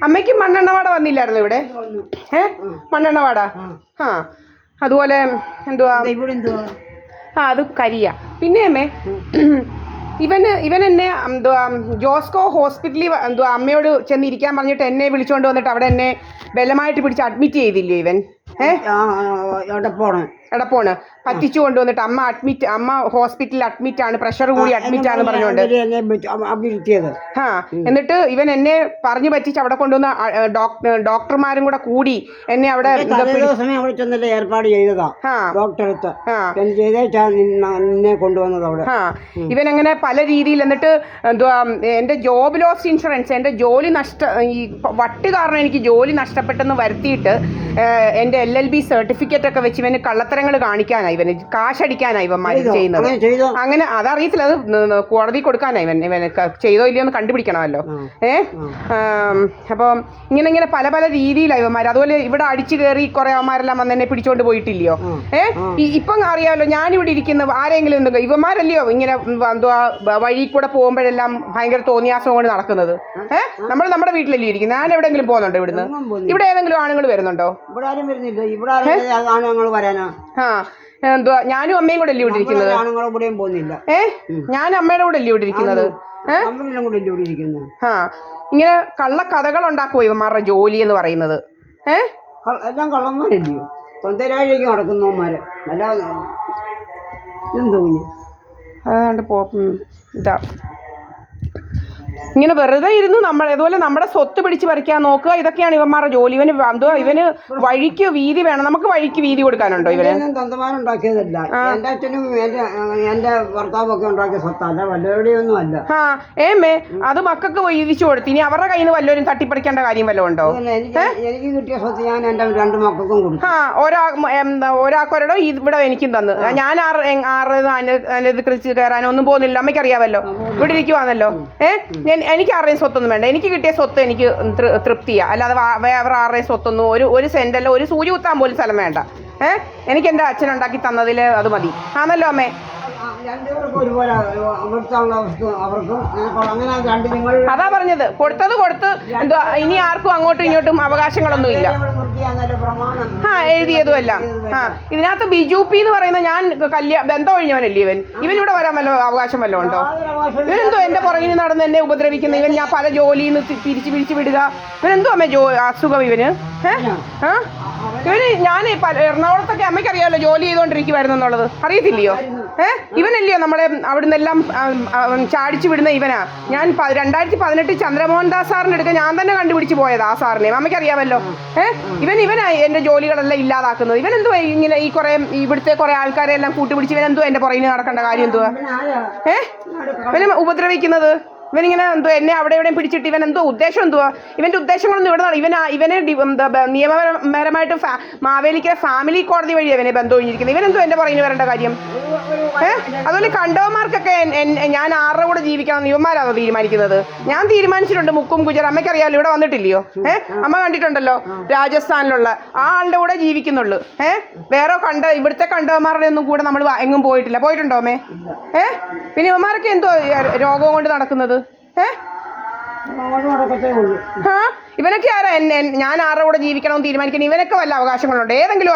അമ്മയ്ക്ക് മണ്ണെണ്ണവാട വന്നില്ലായിരുന്നു ഇവിടെ? മണ്ണെണ്ണവാട. ആ അതുപോലെ എന്തുവാ അത് കരിയ. പിന്നെ അമ്മേ ഇവൻ എന്നെ എന്തുവാ ജോസ്കോ ഹോസ്പിറ്റലിൽ എന്തുവാ അമ്മയോട് ചെന്നിരിക്കാൻ പറഞ്ഞിട്ട് എന്നെ വിളിച്ചുകൊണ്ട് വന്നിട്ട് അവിടെ എന്നെ ബലമായിട്ട് പിടിച്ച് അഡ്മിറ്റ് ചെയ്തില്ലേ ഇവൻ? എടപ്പോണ് പറ്റിച്ചു കൊണ്ടുവന്നിട്ട് അമ്മ ഹോസ്പിറ്റലിൽ അഡ്മിറ്റ് ആണ്, പ്രഷർ കൂടി അഡ്മിറ്റ് ആണെന്ന് പറഞ്ഞുകൊണ്ട്. എന്നിട്ട് ഇവൻ എന്നെ പറഞ്ഞു പറ്റിച്ച് അവിടെ കൊണ്ടുവന്ന ഡോക്ടർമാരും കൂടെ കൂടി എന്നെ അവിടെ ഏർപ്പാട് ചെയ്തതാ ഡോക്ടറെടുത്ത് ഇവൻ അങ്ങനെ പല രീതിയിൽ. എന്നിട്ട് എന്തുവാ എൻ്റെ ജോബ് ലോസ് ഇൻഷുറൻസ്, എൻ്റെ ജോലി ഈ വട്ട് കാരണം എനിക്ക് ജോലി നഷ്ടപ്പെട്ടെന്ന് വരുത്തിയിട്ട് എൻ്റെ LLB സർട്ടിഫിക്കറ്റ് ഒക്കെ വെച്ച് ഇവന് കള്ളത്തരങ്ങൾ കാണിക്കാനായി, ഇവന് കാശടിക്കാനായി ഇവന്മാർ ചെയ്യുന്നത്. അങ്ങനെ അതറിയത്തില്ല, അത് കോടതി കൊടുക്കാനായി ഇവന് ചെയ്തോ ഇല്ലയോ എന്ന് കണ്ടുപിടിക്കണമല്ലോ. അപ്പം ഇങ്ങനെ പല പല രീതിയിലായി ഇവന്മാർ. അതുപോലെ ഇവിടെ അടിച്ചു കയറി കുറെ അവന്മാരെല്ലാം വന്ന് എന്നെ പിടിച്ചോണ്ട് പോയിട്ടില്ലയോ? ഇപ്പം അറിയാമല്ലോ ഞാനിവിടെ ഇരിക്കുന്ന ആരെങ്കിലും എന്തെങ്കിലും ഇവന്മാരല്ലയോ ഇങ്ങനെ എന്തുവാ വഴി കൂടെ പോകുമ്പോഴെല്ലാം ഭയങ്കര തോന്നിയാസം കൊണ്ട് നടക്കുന്നത്. നമ്മുടെ വീട്ടിലല്ലേ ഇരിക്കുന്നത്? ഞാൻ എവിടെയെങ്കിലും പോകുന്നുണ്ടോ ഇവിടുന്ന്? ഇവിടെ ഏതെങ്കിലും ആണുങ്ങൾ വരുന്നുണ്ടോ? എന്തുവാ ഞാനും അമ്മയും കൂടെ അല്ലേ ഇവിടെ ഇരിക്കുന്നത്? ഞാൻ അമ്മയുടെ കൂടെ അല്ലേ ഇവിടെ ഇരിക്കുന്നത്? ഇങ്ങനെ കള്ള കഥകൾ ഉണ്ടാക്കുമോ ഇവന്മാരുടെ ജോലി എന്ന് പറയുന്നത്? എല്ലാം കള്ളന്മാരല്ലയോ, സ്വന്തരാഴിലേക്ക് നടക്കുന്നവന്മാര്. അതാണ്ട് ഇതാ ഇങ്ങനെ വെറുതെ ഇരുന്ന് അതുപോലെ നമ്മുടെ സ്വത്ത് പിടിച്ച് പറിക്കാൻ നോക്കുക. ഇതൊക്കെയാണ് ഇവന്മാരുടെ ജോലി. ഇവന് വഴിക്ക് വീതി വേണം. നമുക്ക് വഴിക്ക് വീതി കൊടുക്കാനുണ്ടോ? ഇവന് തന്തമാരുണ്ടാക്കിയതല്ല, എന്റെ അച്ഛനും എന്റെ ഭർത്താവും ഒക്കെ ഉണ്ടാക്കിയ സ്വത്തല്ല, വല്ലവരുടെയും ഒന്നും അല്ല. അത് മക്കൾക്ക് വീതിച്ചു കൊടുത്തു. ഇനി അവരുടെ കയ്യിൽ നിന്ന് വല്ലവരും തട്ടിപ്പറിക്കേണ്ട കാര്യം വല്ലതും ഉണ്ടോ? എനിക്ക് കിട്ടിയ സ്വത്ത് ഞാൻ എന്റെ 2 മക്കൾക്കും കൊടുത്തു. ഒരാൾക്കൊരടോ ഇവിടെ എനിക്കും തന്നു. ഞാൻ ആറ് കൃഷി കയറാനോ ഒന്നും പോകുന്നില്ല. അമ്മയ്ക്ക് അറിയാമല്ലോ, ഇവിടെ ഇരിക്കുവാണല്ലോ. എനിക്ക് ആരുടെയും സ്വത്തൊന്നും വേണ്ട. എനിക്ക് കിട്ടിയ സ്വത്ത് എനിക്ക് തൃപ്തിയാ. അല്ലാതെ വേറെ ആരുടെയും സ്വത്തൊന്നും ഒരു സെന്റല്ല, ഒരു സൂചി കുത്താൻ പോലും സ്ഥലം വേണ്ട. എനിക്ക് എൻ്റെ അച്ഛനുണ്ടാക്കി തന്നതിൽ അത് മതി. ആണല്ലോ അമ്മേ? അതാ പറഞ്ഞത്, കൊടുത്തത് കൊടുത്ത് എന്തുവാ ഇനി ആർക്കും അങ്ങോട്ടും ഇങ്ങോട്ടും അവകാശങ്ങളൊന്നും ഇല്ല. എഴുതിയതുമല്ല. ഇതിനകത്ത് ബിജുപി എന്ന് പറയുന്ന ഞാൻ ബന്ധം ഒഴിഞ്ഞവനല്ലേ ഇവൻ ഇവിടെ വരാൻ വല്ല അവകാശം വല്ലതും ഉണ്ടോ? ഇവനെന്തോ എന്റെ പുറകിൽ നടന്ന് എന്നെ ഉപദ്രവിക്കുന്ന ഇവൻ, ഞാൻ പല ജോലിയിൽ നിന്ന് പിരിച്ചു വിടുക. ഇവനെന്തോ അമ്മ അസുഖം ഇവന്? ഞാൻ എറണാകുളത്തൊക്കെ അമ്മയ്ക്ക് അറിയാമല്ലോ ജോലി ചെയ്തോണ്ടിരിക്കുവായിരുന്നു എന്നുള്ളത്, അറിയത്തില്ലയോ? ഇവനല്ലയോ നമ്മളെ അവിടുന്ന് എല്ലാം ചാടിച്ചു വിടുന്ന ഇവനാ. ഞാൻ 2018 ചന്ദ്രമോഹൻ ദാസ് സാറിന്റെ അടുക്ക ഞാൻ തന്നെ കണ്ടുപിടിച്ച് പോയത് ആ സാറിനെ. അമ്മയ്ക്ക് അറിയാമല്ലോ. ഇവനാ എന്റെ ജോലികളെല്ലാം ഇല്ലാതാക്കുന്നത്. ഇവനെന്തുവാ ഇങ്ങനെ ഇവിടുത്തെ കുറെ ആൾക്കാരെ എല്ലാം കൂട്ടുപിടിച്ച് ഇവനെന്തുവാ എന്റെ പുറകിന് നടക്കേണ്ട കാര്യം എന്തുവാ? ഇവനെ ഉപദ്രവിക്കുന്നത് ഇവനിങ്ങനെ എന്തോ എന്നെ അവിടെ എവിടെയും പിടിച്ചിട്ട് ഇവൻ എന്തോ ഉദ്ദേശം എന്തുവാ? ഇവന്റെ ഉദ്ദേശങ്ങളൊന്നും ഇവിടെ ഇവനെ നിയമപരമായിട്ട് മാവേലിക്കര ഫാമിലി കോടതി വഴി ഇവനെ ബന്ധം ഒഴിഞ്ഞിരിക്കുന്നത്. ഇവനെന്തോ എന്റെ പുറകിന് വരേണ്ട കാര്യം? അതുപോലെ കണ്ടവന്മാർക്കൊക്കെ ഞാൻ ആരുടെ കൂടെ ജീവിക്കണം ഇവന്മാരാണോ തീരുമാനിക്കുന്നത്? ഞാൻ തീരുമാനിച്ചിട്ടുണ്ട്. മുക്കും ഗുജർ അമ്മയ്ക്കറിയാമല്ലോ, ഇവിടെ വന്നിട്ടില്ലയോ? അമ്മ കണ്ടിട്ടുണ്ടല്ലോ, രാജസ്ഥാനിലുള്ള ആ ആളുടെ കൂടെ ജീവിക്കുന്നുള്ളൂ. വേറെ ഇവിടുത്തെ കണ്ടവന്മാരുടെ ഒന്നും കൂടെ നമ്മൾ എങ്ങും പോയിട്ടില്ല. പോയിട്ടുണ്ടോ അമ്മേ? പിന്നെ ഇവന്മാരൊക്കെ എന്തോ രോഗം കൊണ്ട് നടക്കുന്നത്? ഇവനൊക്കെ ആരാ ഞാൻ ആരുടെ കൂടെ ജീവിക്കണമെന്ന് തീരുമാനിക്കണം? ഇവനൊക്കെ വല്ല അവകാശങ്ങളുണ്ട്? ഏതെങ്കിലും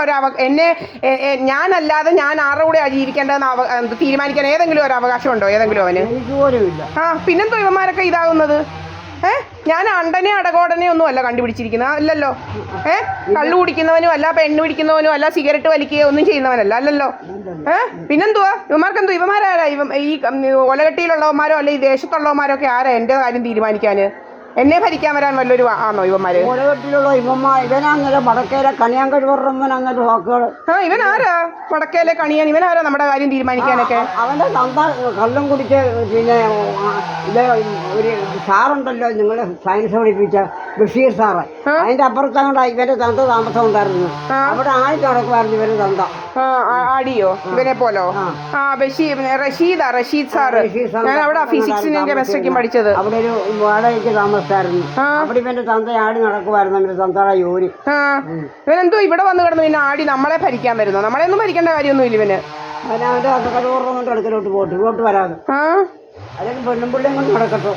ഞാനല്ലാതെ ഞാൻ ആരുടെ കൂടെ ജീവിക്കേണ്ടതെന്ന് തീരുമാനിക്കാൻ ഏതെങ്കിലും ഒരു അവകാശമുണ്ടോ ഏതെങ്കിലും അവന്? പിന്നെന്തോ ഇവന്മാരൊക്കെ ഇതാകുന്നത്? ഞാൻ അണ്ടനെ അടകോടനെ ഒന്നും അല്ല കണ്ടുപിടിച്ചിരിക്കുന്നത്, അല്ലല്ലോ. കള്ളു കുടിക്കുന്നവനും അല്ല, പെണ്ണ് പിടിക്കുന്നവനും അല്ല, സിഗരറ്റ് വലിക്കുകയോ ഒന്നും ചെയ്യുന്നവനല്ല, അല്ലല്ലോ. പിന്നെന്തുവാ ഇവന്മാർക്കെന്തോ? ഇവന്മാരാരാ? ഈ ഒലകെട്ടിയിലുള്ളവന്മാരോ അല്ലെ ഈ ദേശത്തുള്ളവന്മാരോ ഒക്കെ ആരാ എൻ്റെ കാര്യം തീരുമാനിക്കാന്? എന്നെ ഭരിക്കാൻ വരാൻ വല്ലൊരു ആണോ ഇവന്മാര്? ഇവനാരാ വടക്കേലെ കണിയാൻ? ഇവനാരാ നമ്മുടെ കാര്യം തീരുമാനിക്കാനൊക്കെ? അവന്റെ കള്ളും കുടിച്ച് പിന്നെ ഒരു സാറുണ്ടല്ലോ നിങ്ങളെ സയൻസ് പഠിപ്പിച്ച ബഷീർ സാറ്, അതിന്റെ അപ്പുറത്തങ്ങോട്ട് ഇവന്റെ തന്ത താമസം ഉണ്ടായിരുന്നു. അവിടെ ആയിട്ട് നടക്കുമായിരുന്നു ഇവര് തന്ത. ആടിയോ ഇവനെ പോലോ? റഷീദ് സാറ്. ഞാൻ അവിടെ ഫിസിക്സിനും കെമിസ്ട്രിക്കും പഠിച്ചത്. അവിടെ ഒരു വാടകയ്ക്ക് താമസിച്ചായിരുന്നു. അവിടെ ഇവന്റെ തന്ത ആടി നടക്കുമായിരുന്നു. അവന്റെ തന്തയുടെ ജോലി. ഇവനെന്തോ ഇവിടെ വന്ന് കിടന്നു പിന്നെ ആടി നമ്മളെ ഭരിക്കാൻ വരുന്നോ? നമ്മളെയൊന്നും ഭരിക്കേണ്ട കാര്യമൊന്നും ഇല്ല ഇവന്. അവനവന്റെ അടുക്കലോട്ട് പോയിട്ട് ഇങ്ങോട്ട് വരാതെ അല്ലെങ്കിൽ പെണ്ണും പിള്ളേം കൊണ്ട് നടക്കട്ടോ.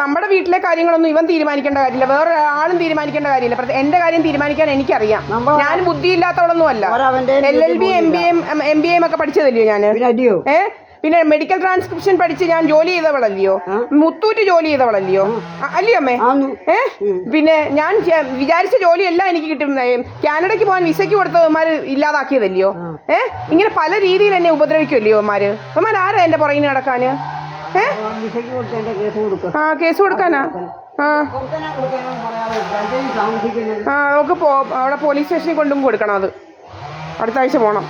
നമ്മുടെ വീട്ടിലെ കാര്യങ്ങളൊന്നും ഇവൻ തീരുമാനിക്കേണ്ട കാര്യമില്ല, വേറെ ആളും തീരുമാനിക്കേണ്ട കാര്യമില്ല. എന്റെ കാര്യം തീരുമാനിക്കാൻ എനിക്കറിയാം. ഞാൻ ബുദ്ധിയില്ലാത്തവളൊന്നും അല്ല. LLB MBA ഒക്കെ പഠിച്ചതല്ലയോ ഞാന്? പിന്നെ മെഡിക്കൽ ട്രാൻസ്ക്രിപ്ഷൻ പഠിച്ച് ഞാൻ ജോലി ചെയ്തവളല്ലയോ, മുത്തൂറ്റ് ജോലി ചെയ്തവളല്ലയോ, അല്ലയോ അമ്മേ? പിന്നെ ഞാൻ വിചാരിച്ച ജോലിയെല്ലാം എനിക്ക് കിട്ടും. കാനഡയ്ക്ക് പോകാൻ വിസയ്ക്ക് കൊടുത്തവന്മാര് ഇല്ലാതാക്കിയതല്ലയോ? ഇങ്ങനെ പല രീതിയിൽ എന്നെ ഉപദ്രവിക്കുമല്ലയോ അവന്മാര്? അവന്മാർ ആരാ എന്റെ പുറകിന് നടക്കാന്? കേസ് കൊടുക്കാനാ? നമുക്ക് അവിടെ പോലീസ് സ്റ്റേഷനിൽ കൊണ്ടും കൊടുക്കണം. അത് അടുത്ത ആഴ്ച പോണം.